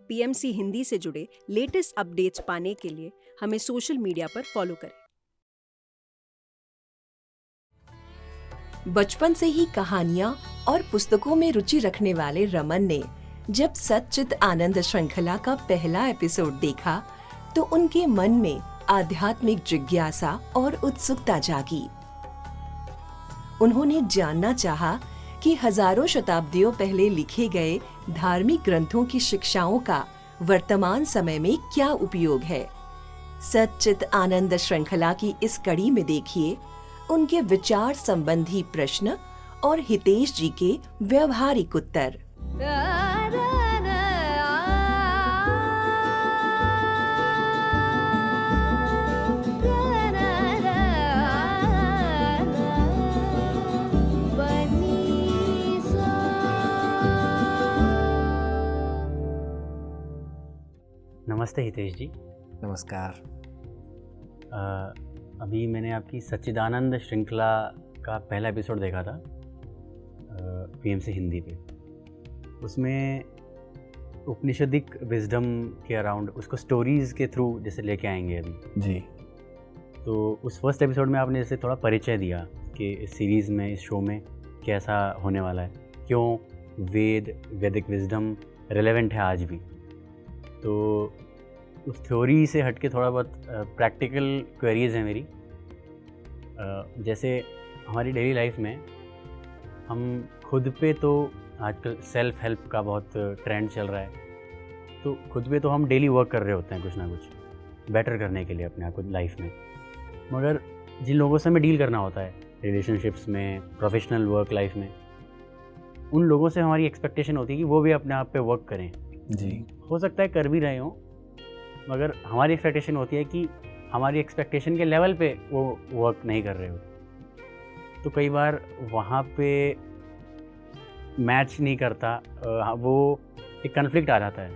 PMC Hindi से जुड़े latest updates पाने के लिए हमें सोशल मीडिया पर फॉलो करें। बचपन से ही कहानियाँ और पुस्तकों में रुचि रखने वाले रमन ने जब सच्चित आनंद श्रृंखला का पहला एपिसोड देखा तो उनके मन में आध्यात्मिक जिज्ञासा और उत्सुकता जागी। उन्होंने जानना चाहा कि हजारों शताब्दियों पहले लिखे गए धार्मिक ग्रंथों की शिक्षाओं का वर्तमान समय में क्या उपयोग है। सच्चित आनंद श्रृंखला की इस कड़ी में देखिए उनके विचार संबंधी प्रश्न और हितेश जी के व्यवहारिक उत्तर। नमस्ते हितेश जी। नमस्कार। अभी मैंने आपकी सच्चिदानंद श्रृंखला का पहला एपिसोड देखा था पीएमसी हिंदी पे। उसमें उपनिषदिक विजडम के अराउंड उसको स्टोरीज़ के थ्रू जैसे लेके आएंगे अभी जी। तो उस फर्स्ट एपिसोड में आपने जैसे थोड़ा परिचय दिया कि इस सीरीज़ में, इस शो में कैसा होने वाला है, क्यों वैदिक विजडम रेलेवेंट है आज भी। तो उस थ्योरी से हट के थोड़ा बहुत प्रैक्टिकल क्वेरीज हैं मेरी। जैसे हमारी डेली लाइफ में हम खुद पे तो आजकल सेल्फ हेल्प का बहुत ट्रेंड चल रहा है, तो खुद पे तो हम डेली वर्क कर रहे होते हैं कुछ ना कुछ बेटर करने के लिए अपने आप को लाइफ में। मगर जिन लोगों से हमें डील करना होता है रिलेशनशिप्स में, प्रोफेशनल वर्क लाइफ में, उन लोगों से हमारी एक्सपेक्टेशन होती है कि वो भी अपने आप पे वर्क करें। जी। हो सकता है कर भी रहे हों, मगर हमारी एक्सपेक्टेशन होती है कि हमारी एक्सपेक्टेशन के लेवल पे वो वर्क नहीं कर रहे होते। तो कई बार वहाँ पे मैच नहीं करता, वो एक कन्फ्लिक्ट आ जाता है।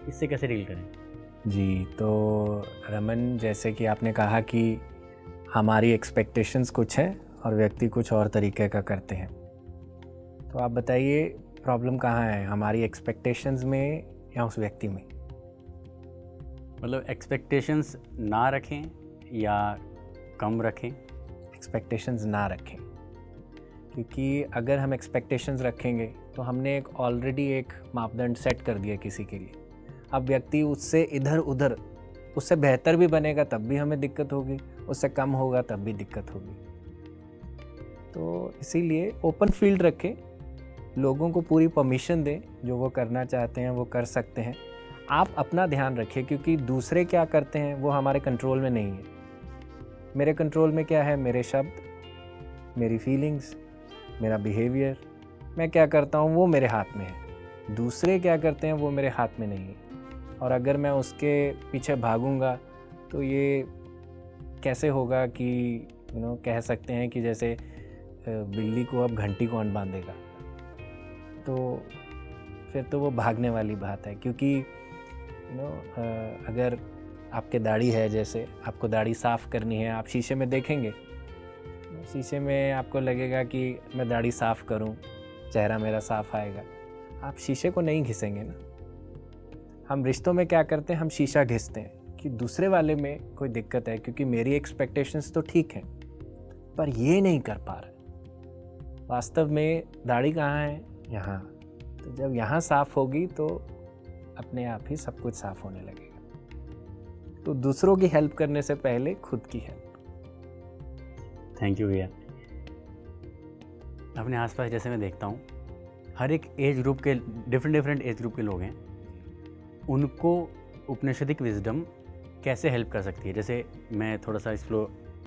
इससे कैसे डील करें? जी, तो रमन, जैसे कि आपने कहा कि हमारी एक्सपेक्टेशंस कुछ है और व्यक्ति कुछ और तरीके का करते हैं, तो आप बताइए प्रॉब्लम कहाँ है, हमारी एक्सपेक्टेशंस में या उस व्यक्ति में? मतलब एक्सपेक्टेशंस ना रखें या कम रखें? एक्सपेक्टेशंस ना रखें, क्योंकि अगर हम एक्सपेक्टेशंस रखेंगे तो हमने ऑलरेडी एक मापदंड सेट कर दिया किसी के लिए। अब व्यक्ति उससे इधर उधर, उससे बेहतर भी बनेगा तब भी हमें दिक्कत होगी, उससे कम होगा तब भी दिक्कत होगी। तो इसीलिए ओपन फील्ड रखें, लोगों को पूरी परमिशन दें, जो वो करना चाहते हैं वो कर सकते हैं। आप अपना ध्यान रखें, क्योंकि दूसरे क्या करते हैं वो हमारे कंट्रोल में नहीं है। मेरे कंट्रोल में क्या है? मेरे शब्द, मेरी फीलिंग्स, मेरा बिहेवियर, मैं क्या करता हूँ वो मेरे हाथ में है। दूसरे क्या करते हैं वो मेरे हाथ में नहीं है। और अगर मैं उसके पीछे भागूंगा तो ये कैसे होगा कि कह सकते हैं कि जैसे बिल्ली को अब घंटी कौन बांधेगा, तो फिर तो वो भागने वाली बात है। क्योंकि अगर आपके दाढ़ी है, जैसे आपको दाढ़ी साफ़ करनी है, आप शीशे में देखेंगे, शीशे में आपको लगेगा कि मैं दाढ़ी साफ़ करूं, चेहरा मेरा साफ़ आएगा। आप शीशे को नहीं घिसेंगे ना। हम रिश्तों में क्या करते हैं? हम शीशा घिसते हैं कि दूसरे वाले में कोई दिक्कत है, क्योंकि मेरी एक्सपेक्टेशंस तो ठीक हैं पर ये नहीं कर पा रहा। वास्तव में दाढ़ी कहाँ है? यहाँ। तो जब यहाँ साफ़ होगी तो अपने आप ही सब कुछ साफ़ होने लगेगा। तो दूसरों की हेल्प करने से पहले खुद की हेल्प। थैंक यू भैया। अपने आसपास जैसे मैं देखता हूँ, हर एक एज ग्रुप के डिफरेंट एज ग्रुप के लोग हैं, उनको उपनिषदिक विजडम कैसे हेल्प कर सकती है? जैसे मैं थोड़ा सा इसको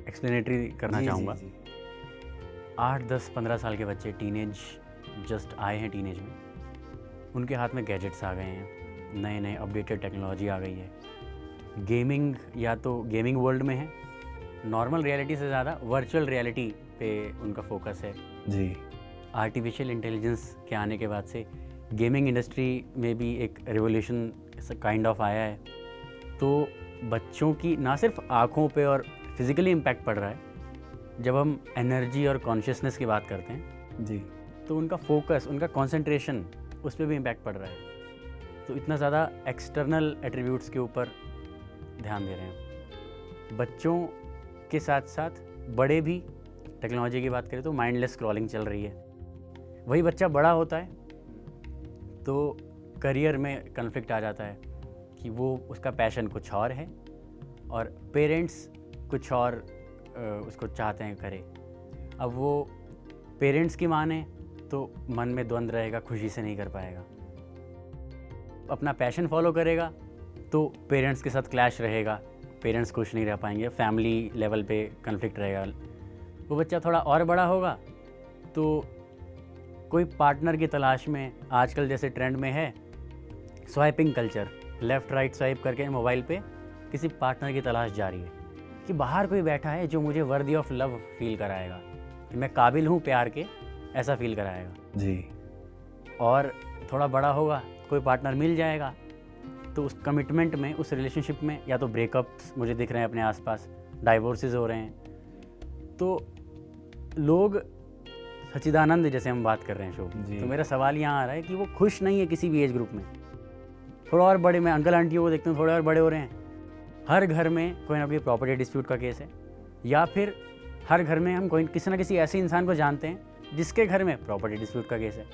एक्सप्लेनेटरी करना चाहूँगा। 8, 10, 15 साल के बच्चे, टीनेज जस्ट आए हैं टीनेज में, उनके हाथ में गैजेट्स आ गए हैं, नए नए अपडेटेड टेक्नोलॉजी आ गई है। गेमिंग या तो गेमिंग वर्ल्ड में है, नॉर्मल रियलिटी से ज़्यादा वर्चुअल रियलिटी पे उनका फोकस है जी। आर्टिफिशियल इंटेलिजेंस के आने के बाद से गेमिंग इंडस्ट्री में भी एक रिवोल्यूशन काइंड ऑफ आया है। तो बच्चों की ना सिर्फ आँखों पे और फिज़िकली इम्पैक्ट पड़ रहा है, जब हम एनर्जी और कॉन्शियसनेस की बात करते हैं जी, तो उनका फोकस, उनका कंसंट्रेशन, उस पर भी इम्पैक्ट पड़ रहा है। तो इतना ज़्यादा एक्सटर्नल एट्रीब्यूट्स के ऊपर ध्यान दे रहे हैं। बच्चों के साथ साथ बड़े भी, टेक्नोलॉजी की बात करें तो माइंडलेस स्क्रॉलिंग चल रही है। वही बच्चा बड़ा होता है तो करियर में कन्फ्लिक्ट आ जाता है कि वो उसका पैशन कुछ और है और पेरेंट्स कुछ और उसको चाहते हैं करे। अब वो पेरेंट्स की माने तो मन में द्वंद्व रहेगा, खुशी से नहीं कर पाएगा। अपना पैशन फॉलो करेगा तो पेरेंट्स के साथ क्लैश रहेगा, पेरेंट्स खुश नहीं रह पाएंगे, फैमिली लेवल पे कन्फ्लिक्ट रहेगा। वो बच्चा थोड़ा और बड़ा होगा तो कोई पार्टनर की तलाश में, आजकल जैसे ट्रेंड में है swiping culture, left right swipe करके मोबाइल पे किसी पार्टनर की तलाश जारी है कि बाहर कोई बैठा है जो मुझे वर्दी ऑफ लव फील कराएगा, कि मैं काबिल हूँ प्यार के, ऐसा फील कराएगा जी। और थोड़ा बड़ा होगा, कोई पार्टनर मिल जाएगा तो उस कमिटमेंट में, उस रिलेशनशिप में या तो ब्रेकअप्स मुझे दिख रहे हैं अपने आसपास, डाइवोर्सेस हो रहे हैं। तो लोग सच्चिदानंद जैसे हम बात कर रहे हैं शो, तो मेरा सवाल यहाँ आ रहा है कि वो खुश नहीं है किसी भी एज ग्रुप में। थोड़ा और बड़े, मैं अंकल आंटियों को देखता हूँ थोड़े और बड़े हो रहे हैं, हर घर में कोई ना कोई प्रॉपर्टी डिस्प्यूट का केस है, या फिर हर घर में हम कोई किसी ना किसी ऐसे इंसान को जानते हैं जिसके घर में प्रॉपर्टी डिस्प्यूट का केस है।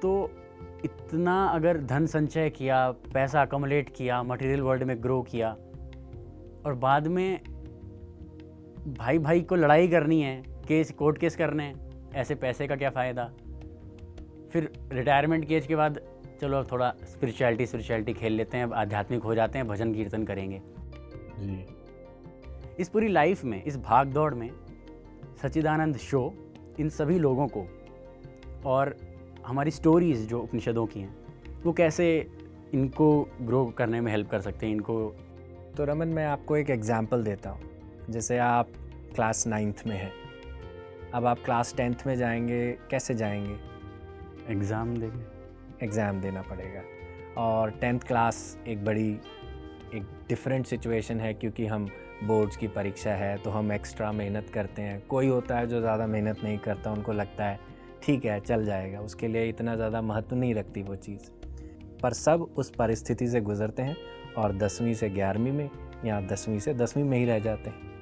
तो इतना अगर धन संचय किया, पैसा अकोमोलेट किया, मटेरियल वर्ल्ड में ग्रो किया, और बाद में भाई भाई को लड़ाई करनी है, केस कोर्ट केस करने हैं, ऐसे पैसे का क्या फ़ायदा। फिर रिटायरमेंट की एज के बाद चलो अब थोड़ा स्पिरिचुअलिटी खेल लेते हैं, आध्यात्मिक हो जाते हैं, भजन कीर्तन करेंगे जी। इस पूरी लाइफ में, इस भाग दौड़ में सच्चिदानंद शो इन सभी लोगों को और हमारी स्टोरीज़ जो उपनिषदों की हैं वो कैसे इनको ग्रो करने में हेल्प कर सकते हैं इनको। तो रमन, मैं आपको एक एग्जांपल देता हूँ। जैसे आप क्लास 9th में हैं, अब आप क्लास 10th में जाएंगे, कैसे जाएंगे? एग्ज़ाम देंगे, एग्ज़ाम देना पड़ेगा। और 10th क्लास एक डिफरेंट सिचुएशन है, क्योंकि हम बोर्ड्स की परीक्षा है तो हम एक्स्ट्रा मेहनत करते हैं। कोई होता है जो ज़्यादा मेहनत नहीं करता, उनको लगता है ठीक है चल जाएगा, उसके लिए इतना ज़्यादा महत्व नहीं रखती वो चीज़। पर सब उस परिस्थिति से गुज़रते हैं और 10वीं से 11वीं में या 10वीं से 10वीं में ही रह जाते हैं।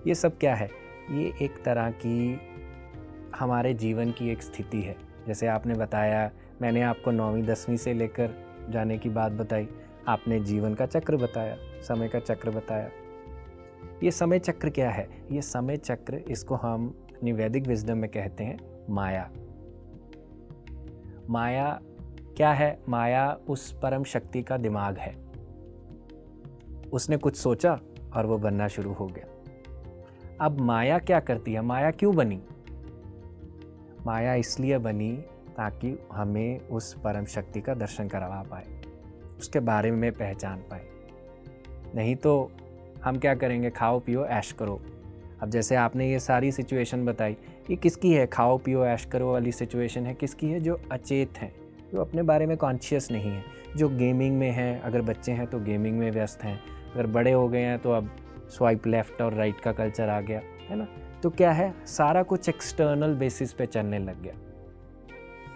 ये सब क्या है? ये एक तरह की हमारे जीवन की एक स्थिति है। जैसे आपने बताया, मैंने आपको 9वीं 10वीं से लेकर जाने की बात बताई, आपने जीवन का चक्र बताया, समय का चक्र बताया। ये समय चक्र क्या है? ये समय चक्र, इसको हम अपनी वैदिक विजडम में कहते हैं माया। माया क्या है? माया उस परम शक्ति का दिमाग है। उसने कुछ सोचा और वो बनना शुरू हो गया। अब माया क्या करती है? माया क्यों बनी? माया इसलिए बनी ताकि हमें उस परम शक्ति का दर्शन करवा पाए, उसके बारे में पहचान पाए। नहीं तो हम क्या करेंगे? खाओ पियो ऐश करो। अब जैसे आपने ये सारी सिचुएशन बताई, ये किसकी है? खाओ पियो ऐश करो वाली सिचुएशन है किसकी है? जो अचेत हैं, जो अपने बारे में कॉन्शियस नहीं है, जो गेमिंग में हैं। अगर बच्चे हैं तो गेमिंग में व्यस्त हैं, अगर बड़े हो गए हैं तो अब स्वाइप लेफ़्ट और राइट का कल्चर आ गया है ना। तो क्या है, सारा कुछ एक्सटर्नल बेसिस पे चलने लग गया।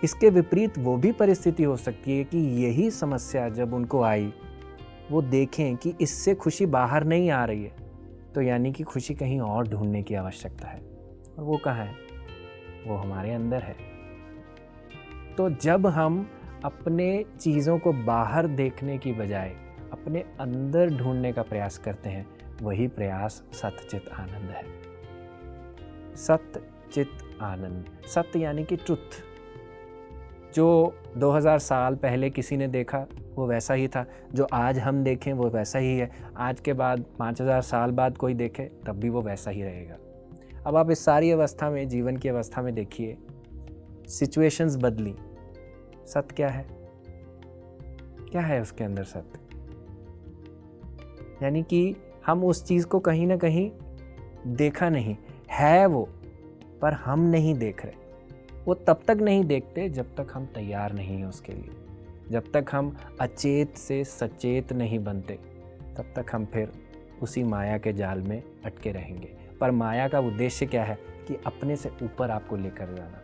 इसके विपरीत वो भी परिस्थिति हो सकती है कि यही समस्या जब उनको आई, वो देखें कि इससे खुशी बाहर नहीं आ रही है, तो यानी कि खुशी कहीं और ढूंढने की आवश्यकता है। और वो कहाँ है? वो हमारे अंदर है। तो जब हम अपने चीज़ों को बाहर देखने की बजाय अपने अंदर ढूंढने का प्रयास करते हैं, वही प्रयास सत्चित आनंद है। सत्चित आनंद, सत्य यानी कि ट्रुथ। जो 2000 साल पहले किसी ने देखा वो वैसा ही था, जो आज हम देखें वो वैसा ही है। आज के बाद 5000 साल बाद कोई देखे तब भी वो वैसा ही रहेगा। अब आप इस सारी अवस्था में, जीवन की अवस्था में देखिए, सिचुएशंस बदली, सत्य क्या है? क्या है उसके अंदर सत्य? यानी कि हम उस चीज़ को कहीं ना कहीं देखा नहीं है वो, पर हम नहीं देख रहे। वो तब तक नहीं देखते जब तक हम तैयार नहीं हैं उसके लिए। जब तक हम अचेत से सचेत नहीं बनते, तब तक हम फिर उसी माया के जाल में अटके रहेंगे। पर माया का उद्देश्य क्या है? कि अपने से ऊपर आपको लेकर जाना,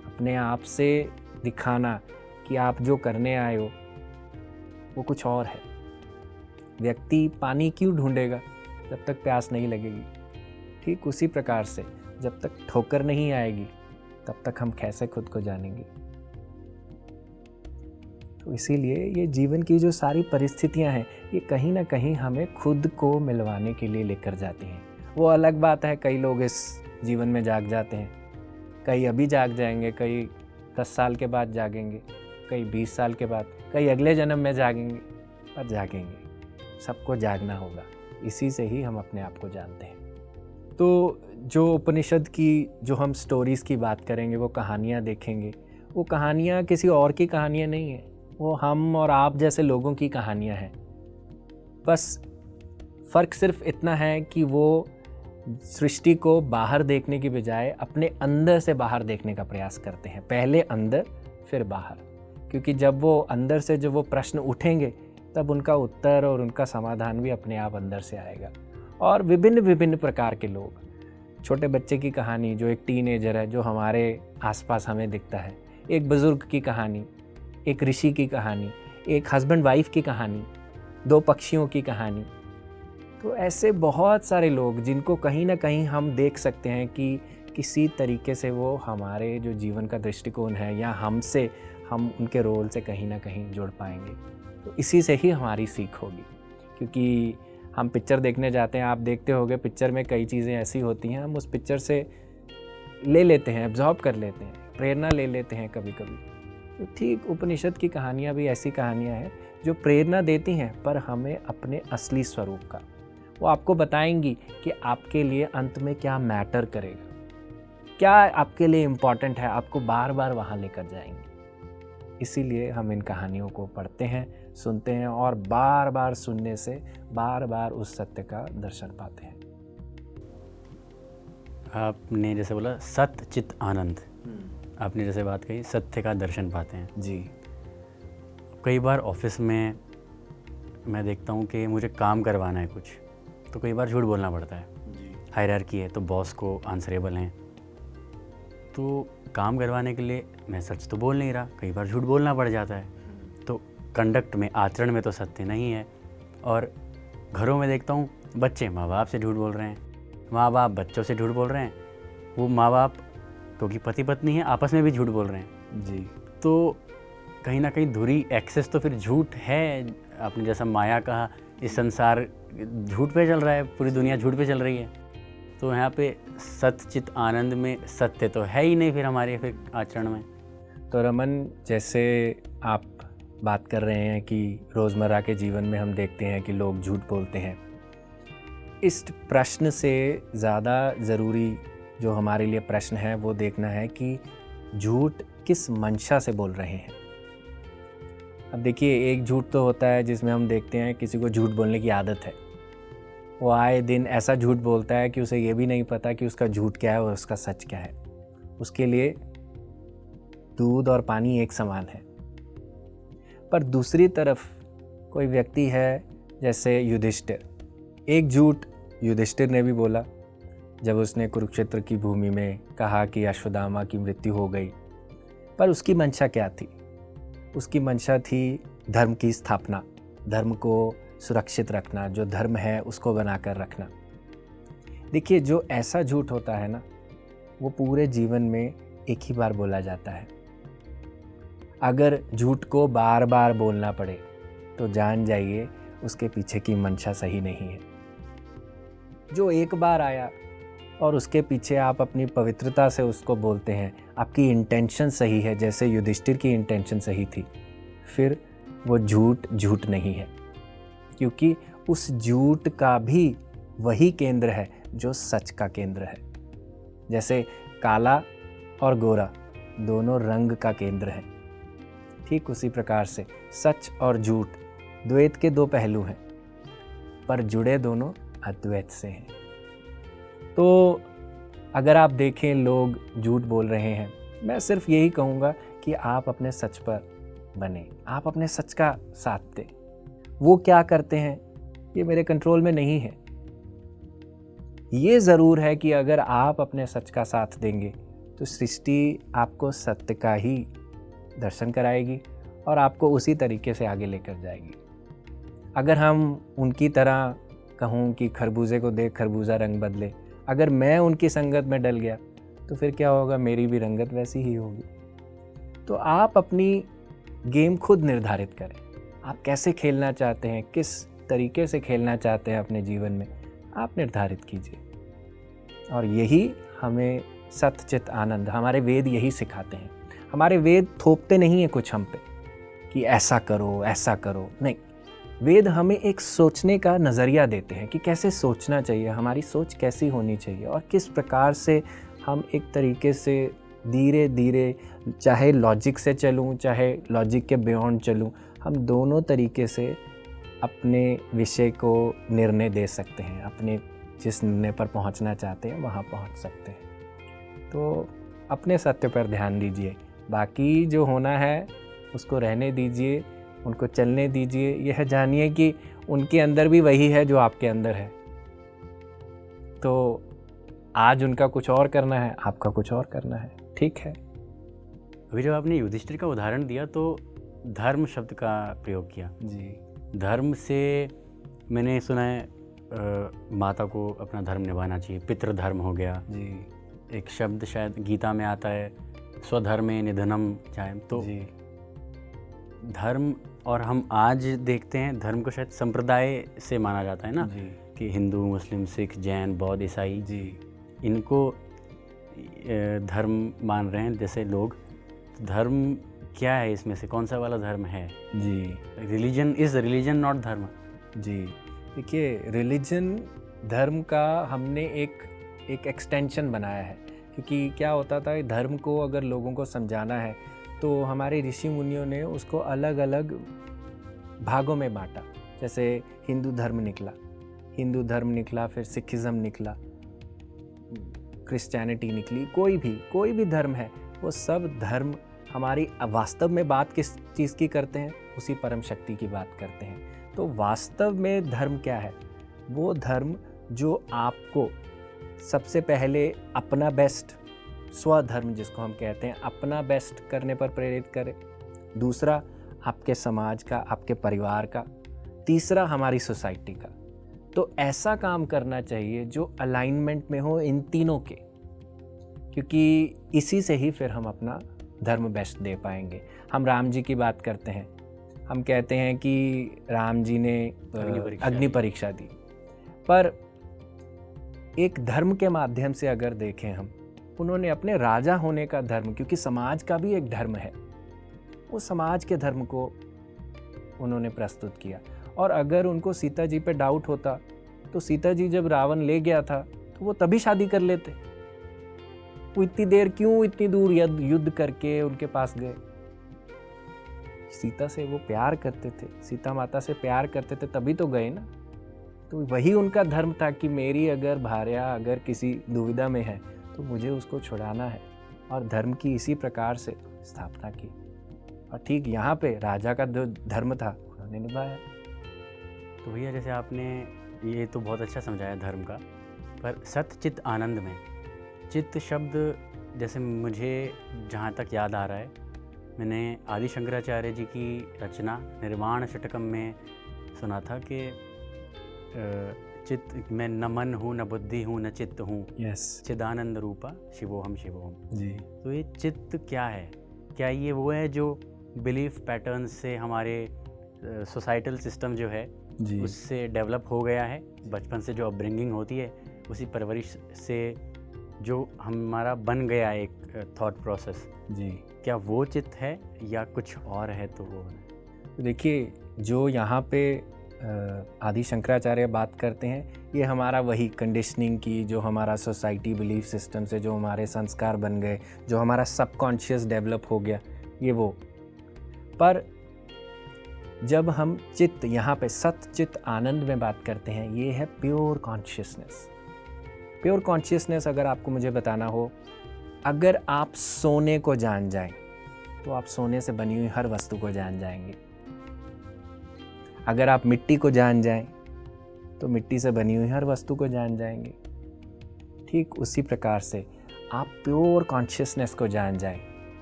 अपने आप से दिखाना कि आप जो करने आए हो वो कुछ और है। व्यक्ति पानी क्यों ढूंढेगा जब तक प्यास नहीं लगेगी? ठीक उसी प्रकार से जब तक ठोकर नहीं आएगी तब तक हम कैसे खुद को जानेंगे। तो इसीलिए ये जीवन की जो सारी परिस्थितियां हैं ये कहीं ना कहीं हमें खुद को मिलवाने के लिए लेकर जाती हैं। वो अलग बात है, कई लोग इस जीवन में जाग जाते हैं, कई अभी जाग जाएंगे, कई 10 साल के बाद जागेंगे, कई 20 साल के बाद, कई अगले जन्म में जागेंगे, पर जागेंगे। सबको जागना होगा, इसी से ही हम अपने आप को जानते हैं। तो जो उपनिषद की जो हम स्टोरीज़ की बात करेंगे, वो कहानियाँ देखेंगे, वो कहानियाँ किसी और की कहानियाँ नहीं हैं, वो हम और आप जैसे लोगों की कहानियाँ हैं। बस फ़र्क सिर्फ इतना है कि वो सृष्टि को बाहर देखने की बजाय अपने अंदर से बाहर देखने का प्रयास करते हैं। पहले अंदर फिर बाहर, क्योंकि जब वो अंदर से जब वो प्रश्न उठेंगे तब उनका उत्तर और उनका समाधान भी अपने आप अंदर से आएगा। और विभिन्न विभिन्न प्रकार के लोग, छोटे बच्चे की कहानी जो एक टीनेजर है जो हमारे आसपास हमें दिखता है, एक बुज़ुर्ग की कहानी, एक ऋषि की कहानी, एक हस्बैंड वाइफ की कहानी, 2 पक्षियों की कहानी। तो ऐसे बहुत सारे लोग जिनको कहीं ना कहीं हम देख सकते हैं कि किसी तरीके से वो हमारे जो जीवन का दृष्टिकोण है या हमसे, हम उनके रोल से कहीं ना कहीं जुड़ पाएंगे। तो इसी से ही हमारी सीख होगी। क्योंकि हम पिक्चर देखने जाते हैं, आप देखते होंगे पिक्चर में कई चीज़ें ऐसी होती हैं, हम उस पिक्चर से ले लेते हैं, एब्जॉर्ब कर लेते हैं, प्रेरणा ले लेते हैं कभी कभी। तो ठीक उपनिषद की कहानियाँ भी ऐसी कहानियाँ हैं जो प्रेरणा देती हैं, पर हमें अपने असली स्वरूप का। वो आपको बताएंगी कि आपके लिए अंत में क्या मैटर करेगा, क्या आपके लिए इम्पॉर्टेंट है, आपको बार बार वहाँ लेकर जाएंगे। इसीलिए हम इन कहानियों को पढ़ते हैं, सुनते हैं और बार बार सुनने से बार बार उस सत्य का दर्शन पाते हैं। आपने जैसे बोला सत्य चित आनंद, आपने जैसे बात कही सत्य का दर्शन पाते हैं जी। कई बार ऑफिस में मैं देखता हूँ कि मुझे काम करवाना है कुछ, तो कई बार झूठ बोलना पड़ता है। हायरार्की है तो बॉस को आंसरेबल हैं, तो काम करवाने के लिए मैं सच तो बोल नहीं रहा, कई बार झूठ बोलना पड़ जाता है। तो कंडक्ट में, आचरण में तो सत्य नहीं है। और घरों में देखता हूँ बच्चे माँ बाप से झूठ बोल रहे हैं, माँ बाप बच्चों से झूठ बोल रहे हैं, वो माँ बाप क्योंकि पति पत्नी है आपस में भी झूठ बोल रहे हैं जी। तो कहीं ना कहीं धुरी एक्सेस तो फिर झूठ है। आपने जैसा माया कहा, इस संसार झूठ पे चल रहा है, पूरी दुनिया झूठ पे चल रही है। तो यहाँ पे सच्चित आनंद में सत्य तो है ही नहीं फिर हमारे फिर आचरण में। तो रमन, जैसे आप बात कर रहे हैं कि रोज़मर्रा के जीवन में हम देखते हैं कि लोग झूठ बोलते हैं, इस प्रश्न से ज़्यादा ज़रूरी जो हमारे लिए प्रश्न है वो देखना है कि झूठ किस मंशा से बोल रहे हैं। अब देखिए, एक झूठ तो होता है जिसमें हम देखते हैं किसी को झूठ बोलने की आदत है, वो आए दिन ऐसा झूठ बोलता है कि उसे ये भी नहीं पता कि उसका झूठ क्या है और उसका सच क्या है। उसके लिए दूध और पानी एक समान है। पर दूसरी तरफ कोई व्यक्ति है जैसे युधिष्ठिर, एक झूठ युधिष्ठिर ने भी बोला जब उसने कुरुक्षेत्र की भूमि में कहा कि अश्वत्थामा की मृत्यु हो गई। पर उसकी मंशा क्या थी? उसकी मंशा थी धर्म की स्थापना, धर्म को सुरक्षित रखना, जो धर्म है उसको बनाकर रखना। देखिए, जो ऐसा झूठ होता है ना, वो पूरे जीवन में एक ही बार बोला जाता है। अगर झूठ को बार बार बोलना पड़े तो जान जाइए उसके पीछे की मंशा सही नहीं है। जो एक बार आया और उसके पीछे आप अपनी पवित्रता से उसको बोलते हैं, आपकी इंटेंशन सही है, जैसे युधिष्ठिर की इंटेंशन सही थी, फिर वो झूठ झूठ नहीं है, क्योंकि उस झूठ का भी वही केंद्र है जो सच का केंद्र है। जैसे काला और गोरा दोनों रंग का केंद्र है, ठीक उसी प्रकार से सच और झूठ द्वैत के 2 पहलू हैं, पर जुड़े दोनों अद्वैत से हैं। तो अगर आप देखें लोग झूठ बोल रहे हैं, मैं सिर्फ यही कहूँगा कि आप अपने सच पर बने, आप अपने सच का साथ दें। वो क्या करते हैं ये मेरे कंट्रोल में नहीं है। ये ज़रूर है कि अगर आप अपने सच का साथ देंगे तो सृष्टि आपको सत्य का ही दर्शन कराएगी और आपको उसी तरीके से आगे लेकर जाएगी। अगर हम उनकी तरह कहूँ कि खरबूजे को देख खरबूजा रंग बदले, अगर मैं उनकी संगत में डल गया तो फिर क्या होगा, मेरी भी रंगत वैसी ही होगी। तो आप अपनी गेम खुद निर्धारित करें, आप कैसे खेलना चाहते हैं, किस तरीके से खेलना चाहते हैं अपने जीवन में, आप निर्धारित कीजिए। और यही हमें सत चित आनंद, हमारे वेद यही सिखाते हैं। हमारे वेद थोपते नहीं हैं कुछ हम पे कि ऐसा करो, नहीं। वेद हमें एक सोचने का नज़रिया देते हैं कि कैसे सोचना चाहिए, हमारी सोच कैसी होनी चाहिए और किस प्रकार से हम एक तरीके से धीरे धीरे, चाहे लॉजिक से चलूँ चाहे लॉजिक के बियॉन्ड चलूँ, हम दोनों तरीके से अपने विषय को निर्णय दे सकते हैं, अपने जिस निर्णय पर पहुंचना चाहते हैं वहां पहुंच सकते हैं। तो अपने सत्य पर ध्यान दीजिए, बाकी जो होना है उसको रहने दीजिए, उनको चलने दीजिए। यह जानिए कि उनके अंदर भी वही है जो आपके अंदर है। तो आज उनका कुछ और करना है, आपका कुछ और करना है, ठीक है। अभी जब आपने युधिष्ठिर का उदाहरण दिया तो धर्म शब्द का प्रयोग किया जी। धर्म से मैंने सुना है माता को अपना धर्म निभाना चाहिए, पितृधर्म हो गया जी। एक शब्द शायद गीता में आता है, स्वधर्मे निधनम चाहे। तो जी। धर्म, और हम आज देखते हैं धर्म को शायद संप्रदाय से माना जाता है ना, जी। कि हिंदू, मुस्लिम, सिख, जैन, बौद्ध, ईसाई, जी। इनको धर्म मान रहे हैं जैसे लोग। धर्म क्या है, इसमें से कौन सा वाला धर्म है? जी। रिलीजन इज रिलीजन नॉट धर्म। जी, देखिए, रिलीजन धर्म का हमने एक एक्सटेंशन बनाया है, क्योंकि क्या होता था, धर्म को अगर लोगों को समझाना है तो हमारे ऋषि मुनियों ने उसको अलग अलग भागों में बांटा। जैसे हिंदू धर्म निकला, फिर सिखिज़म निकला, क्रिश्चियनिटी निकली, कोई भी धर्म है, वो सब धर्म हमारी वास्तव में बात किस चीज़ की करते हैं, उसी परम शक्ति की बात करते हैं। तो वास्तव में धर्म क्या है? वो धर्म जो आपको सबसे पहले अपना बेस्ट, स्वधर्म जिसको हम कहते हैं, अपना बेस्ट करने पर प्रेरित करे। दूसरा आपके समाज का, आपके परिवार का। तीसरा हमारी सोसाइटी का। तो ऐसा काम करना चाहिए जो अलाइनमेंट में हो इन तीनों के, क्योंकि इसी से ही फिर हम अपना धर्म बेस्ट दे पाएंगे। हम राम जी की बात करते हैं, हम कहते हैं कि राम जी ने अग्नि परीक्षा दी, पर एक धर्म के माध्यम से अगर देखें हम, उन्होंने अपने राजा होने का धर्म, क्योंकि समाज का भी एक धर्म है, वो समाज के धर्म को उन्होंने प्रस्तुत किया। और अगर उनको सीता जी पे डाउट होता तो सीता जी जब रावण ले गया था तो वो तभी शादी कर लेते। वो इतनी दूर युद्ध करके उनके पास गए? सीता से वो प्यार करते थे, सीता माता से प्यार करते थे, तभी तो गए ना। तो वही उनका धर्म था कि मेरी अगर भार्या अगर किसी दुविधा में है तो मुझे उसको छुड़ाना है, और धर्म की इसी प्रकार से स्थापना की। और ठीक यहाँ पे राजा का जो धर्म था उन्होंने निभाया। तो भैया जैसे आपने ये तो बहुत अच्छा समझाया धर्म का, पर सत चित आनंद में चित्त शब्द जैसे मुझे जहाँ तक याद आ रहा है, मैंने आदि शंकराचार्य जी की रचना निर्वाण षटकम में सुना था कि चित्त मैं न मन हूँ, न बुद्धि हूँ, न चित्त हूँ, चिदानंद रूपा शिवोहम शिवोहम। जी। तो ये चित्त क्या है? क्या ये वो है जो बिलीफ पैटर्न से हमारे सोसाइटल सिस्टम जो है जी। उससे डेवलप हो गया है, बचपन से जो अपब्रिंगिंग होती है उसी परवरिश से जो हमारा बन गया एक थॉट प्रोसेस, जी, क्या वो चित्त है या कुछ और है? तो वो देखिए, जो यहाँ पे आदि शंकराचार्य बात करते हैं, ये हमारा वही कंडीशनिंग की, जो हमारा सोसाइटी बिलीफ सिस्टम से जो हमारे संस्कार बन गए, जो हमारा सबकॉन्शियस डेवलप हो गया, ये वो। पर जब हम चित्त यहाँ पे सत चित्त आनंद में बात करते हैं, ये है प्योर कॉन्शियसनेस। प्योर कॉन्शियसनेस अगर आपको मुझे बताना हो, अगर आप सोने को जान जाएं तो आप सोने से बनी हुई हर वस्तु को जान जाएंगे। अगर आप मिट्टी को जान जाएं तो मिट्टी से बनी हुई हर वस्तु को जान जाएंगे। ठीक उसी प्रकार से आप प्योर कॉन्शियसनेस को जान जाएं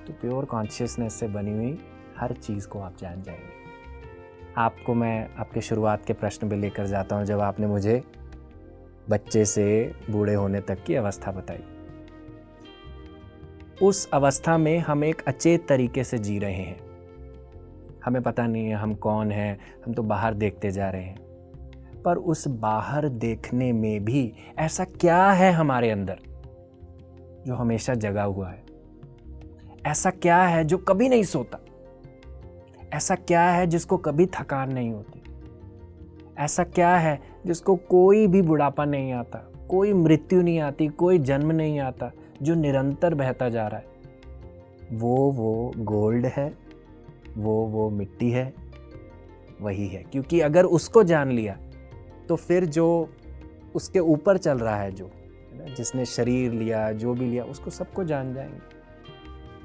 तो प्योर कॉन्शियसनेस से बनी हुई हर चीज़ को आप जान जाएंगे। आपको मैं आपके शुरुआत के प्रश्न पे लेकर जाता हूँ, जब आपने मुझे बच्चे से बूढ़े होने तक की अवस्था बताई। उस अवस्था में हम एक अचेत तरीके से जी रहे हैं, हमें पता नहीं है हम कौन हैं, हम तो बाहर देखते जा रहे हैं। पर उस बाहर देखने में भी ऐसा क्या है हमारे अंदर जो हमेशा जगा हुआ है? ऐसा क्या है जो कभी नहीं सोता? ऐसा क्या है जिसको कभी थकान नहीं होती? ऐसा क्या है जिसको कोई भी बुढ़ापा नहीं आता, कोई मृत्यु नहीं आती, कोई जन्म नहीं आता, जो निरंतर बहता जा रहा है? वो गोल्ड है, वो मिट्टी है, वही है। क्योंकि अगर उसको जान लिया तो फिर जो उसके ऊपर चल रहा है, जो है ना, जिसने शरीर लिया, जो भी लिया, उसको सबको जान जाएंगे।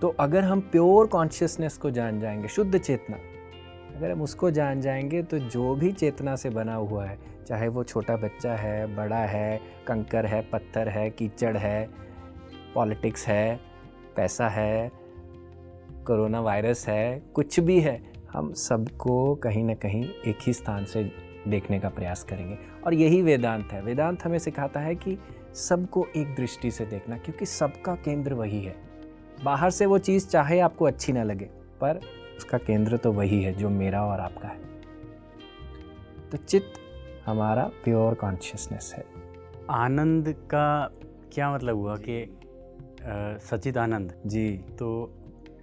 तो अगर हम प्योर कॉन्शियसनेस को जान जाएंगे, शुद्ध चेतना, अगर हम उसको जान जाएंगे, तो जो भी चेतना से बना हुआ है, चाहे वो छोटा बच्चा है, बड़ा है, कंकर है, पत्थर है, कीचड़ है, पॉलिटिक्स है, पैसा है, कोरोना वायरस है, कुछ भी है, हम सबको कहीं ना कहीं एक ही स्थान से देखने का प्रयास करेंगे। और यही वेदांत है। वेदांत हमें सिखाता है कि सबको एक दृष्टि से देखना, क्योंकि सबका केंद्र वही है। बाहर से वो चीज़ चाहे आपको अच्छी ना लगे, पर उसका केंद्र तो वही है जो मेरा और आपका है। तो चित्त हमारा प्योर कॉन्शियसनेस है। आनंद का क्या मतलब हुआ कि सच्चिद आनंद जी। तो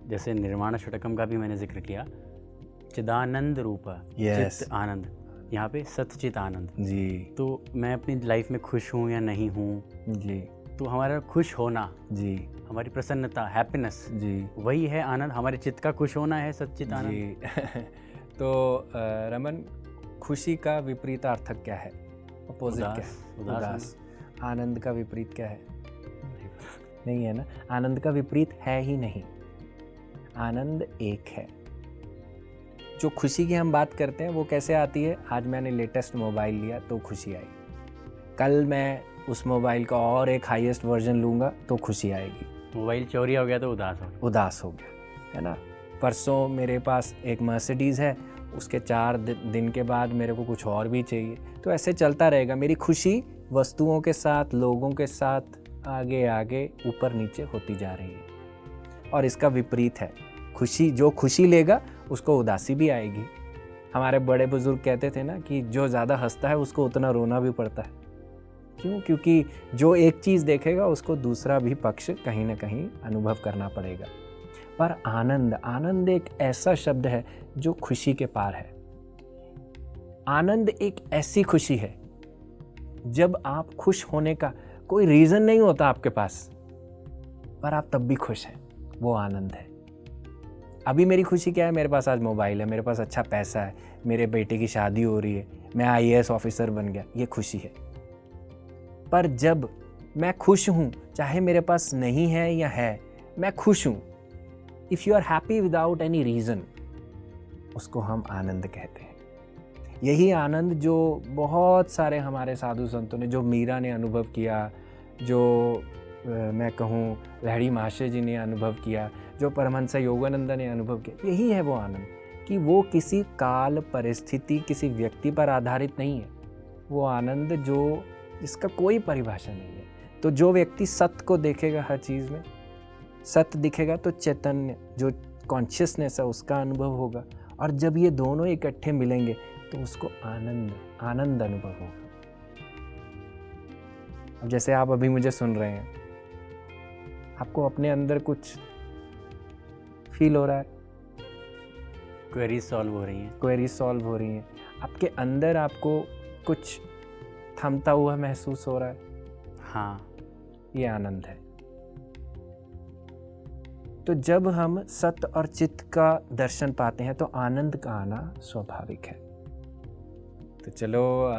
जैसे निर्वाण षटकम का भी मैंने जिक्र किया, चिदानंद रूपा, Yes. चित्त आनंद, यहाँ पे सतचित आनंद। जी। तो मैं अपनी लाइफ में खुश हूँ या नहीं हूँ, जी। तो हमारा खुश होना, जी। हमारी प्रसन्नता, हैप्पीनेस, जी। वही है आनंद। हमारे चित्त का खुश होना है सच्चित आनंद। जी। तो रमन, खुशी का विपरीतार्थक क्या है? अपोजिट क्या है? उदास। आनंद का विपरीत क्या है? नहीं है ना। आनंद का विपरीत है ही नहीं। आनंद एक है। जो खुशी की हम बात करते हैं वो कैसे आती है? आज मैंने लेटेस्ट मोबाइल लिया तो खुशी आई, कल मैं उस मोबाइल का और एक हाईएस्ट वर्जन लूँगा तो खुशी आएगी। मोबाइल चोरी हो गया तो उदास हो गया, है ना। परसों मेरे पास एक मर्सिडीज़ है, उसके 4 दिन के बाद मेरे को कुछ और भी चाहिए। तो ऐसे चलता रहेगा। मेरी खुशी वस्तुओं के साथ, लोगों के साथ आगे आगे, ऊपर नीचे होती जा रही है। और इसका विपरीत है, खुशी, जो खुशी लेगा उसको उदासी भी आएगी। हमारे बड़े बुजुर्ग कहते थे ना कि जो ज़्यादा हंसता है उसको उतना रोना भी पड़ता है। क्यों? क्योंकि जो एक चीज़ देखेगा उसको दूसरा भी पक्ष कहीं ना कहीं अनुभव करना पड़ेगा। पर आनंद एक ऐसा शब्द है जो खुशी के पार है। आनंद एक ऐसी खुशी है जब आप खुश होने का कोई रीज़न नहीं होता आपके पास, पर आप तब भी खुश हैं, वो आनंद है। अभी मेरी खुशी क्या है? मेरे पास आज मोबाइल है, मेरे पास अच्छा पैसा है, मेरे बेटे की शादी हो रही है, मैं IAS ऑफिसर बन गया, ये खुशी है। पर जब मैं खुश हूँ, चाहे मेरे पास नहीं है या है, मैं खुश हूँ, if you are happy without any reason, उसको हम आनंद कहते हैं। यही आनंद जो बहुत सारे हमारे साधु संतों ने, जो मीरा ने अनुभव किया, जो मैं कहूँ लहड़ी महाशय जी ने अनुभव किया, जो परमहंस योगानंद ने अनुभव किया, यही है वो आनंद, कि वो किसी काल, परिस्थिति, किसी व्यक्ति पर आधारित नहीं है। वो आनंद जो जिसका कोई परिभाषा नहीं है। तो जो व्यक्ति सत्य को देखेगा, हर चीज़ में सत्य दिखेगा, तो चैतन्य, जो कॉन्शियसनेस है, उसका अनुभव होगा। और जब ये दोनों इकट्ठे मिलेंगे तो उसको आनंद अनुभव होगा। अब जैसे आप अभी मुझे सुन रहे हैं, आपको अपने अंदर कुछ फील हो रहा है, क्वेरीज सॉल्व हो रही हैं, आपके अंदर आपको कुछ थमता हुआ महसूस हो रहा है। हाँ, ये आनंद है। तो जब हम सत्य और चित्त का दर्शन पाते हैं तो आनंद का आना स्वाभाविक है। तो चलो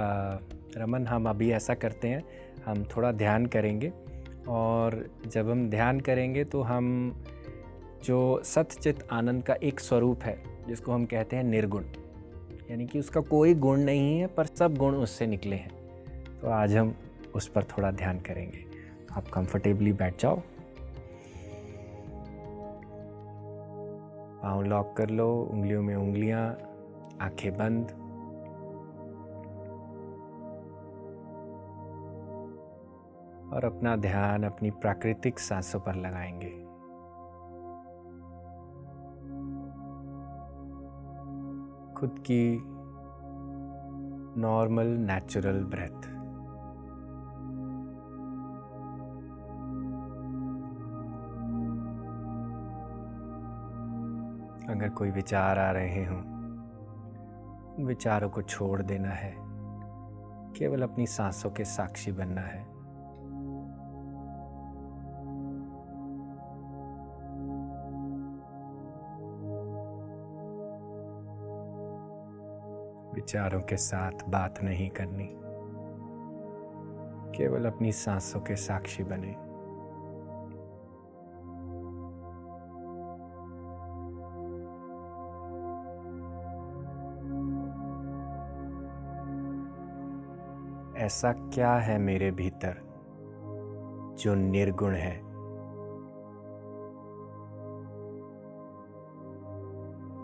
रमन, हम अभी ऐसा करते हैं, हम थोड़ा ध्यान करेंगे। और जब हम ध्यान करेंगे तो हम जो सत्य चित्त आनंद का एक स्वरूप है, जिसको हम कहते हैं निर्गुण, यानी कि उसका कोई गुण नहीं है, पर सब गुण उससे निकले हैं। तो आज हम उस पर थोड़ा ध्यान करेंगे। आप कंफर्टेबली बैठ जाओ, पाँव लॉक कर लो, उंगलियों में उंगलियां, आंखें बंद। और अपना ध्यान अपनी प्राकृतिक सांसों पर लगाएंगे। खुद की नॉर्मल नेचुरल ब्रेथ। अगर कोई विचार आ रहे हों, उन विचारों को छोड़ देना है, केवल अपनी सांसों के साक्षी बनना है। विचारों के साथ बात नहीं करनी, केवल अपनी सांसों के साक्षी बने। ऐसा क्या है मेरे भीतर जो निर्गुण है?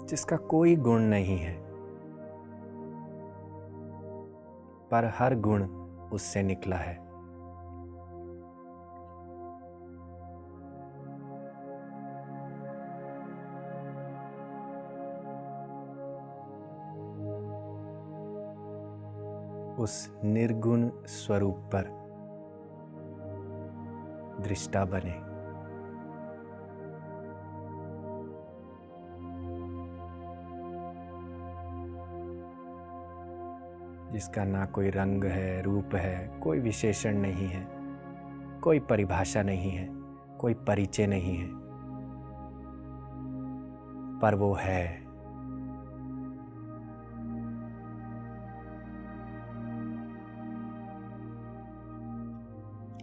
जिसका कोई गुण नहीं है, पर हर गुण उससे निकला है। उस निर्गुण स्वरूप पर दृष्टा बने। जिसका ना कोई रंग है, रूप है, कोई विशेषण नहीं है, कोई परिभाषा नहीं है, कोई परिचय नहीं है, पर वो है।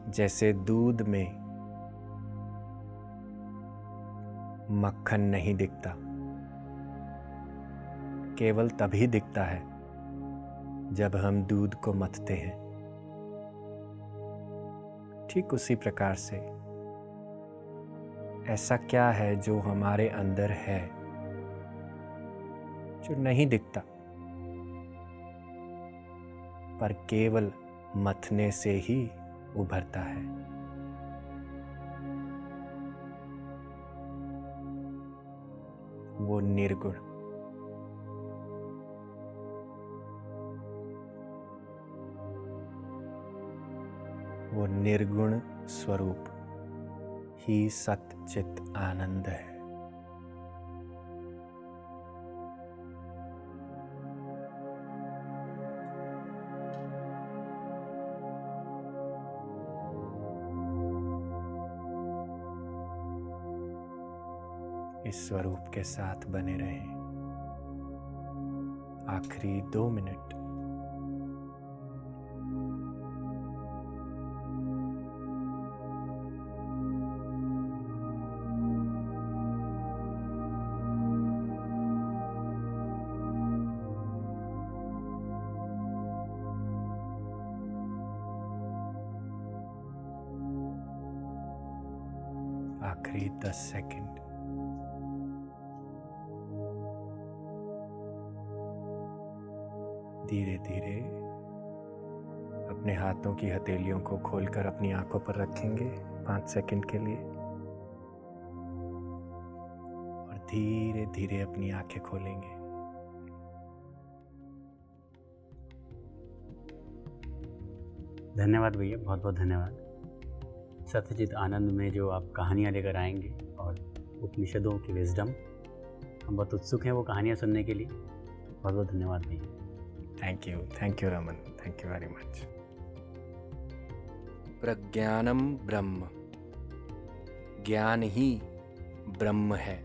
जैसे दूध में मक्खन नहीं दिखता, केवल तभी दिखता है जब हम दूध को मथते हैं, ठीक उसी प्रकार से ऐसा क्या है जो हमारे अंदर है, जो नहीं दिखता, पर केवल मथने से ही उभरता है। वो निर्गुण। वो निर्गुण स्वरूप ही सत चित आनंद है। इस स्वरूप के साथ बने रहें। आखिरी 2 मिनट। आखिरी 10 सेकंड। धीरे धीरे अपने हाथों की हथेलियों को खोलकर अपनी आंखों पर रखेंगे 5 सेकंड के लिए, और धीरे धीरे अपनी आंखें खोलेंगे। धन्यवाद भैया, बहुत बहुत धन्यवाद। सत्यचित आनंद में जो आप कहानियाँ लेकर आएंगे और उपनिषदों की विजडम, हम बहुत उत्सुक हैं वो कहानियाँ सुनने के लिए। बहुत बहुत धन्यवाद भैया। Thank you Raman, thank you very much. प्रज्ञानम ब्रह्म, ज्ञान ही ब्रह्म है।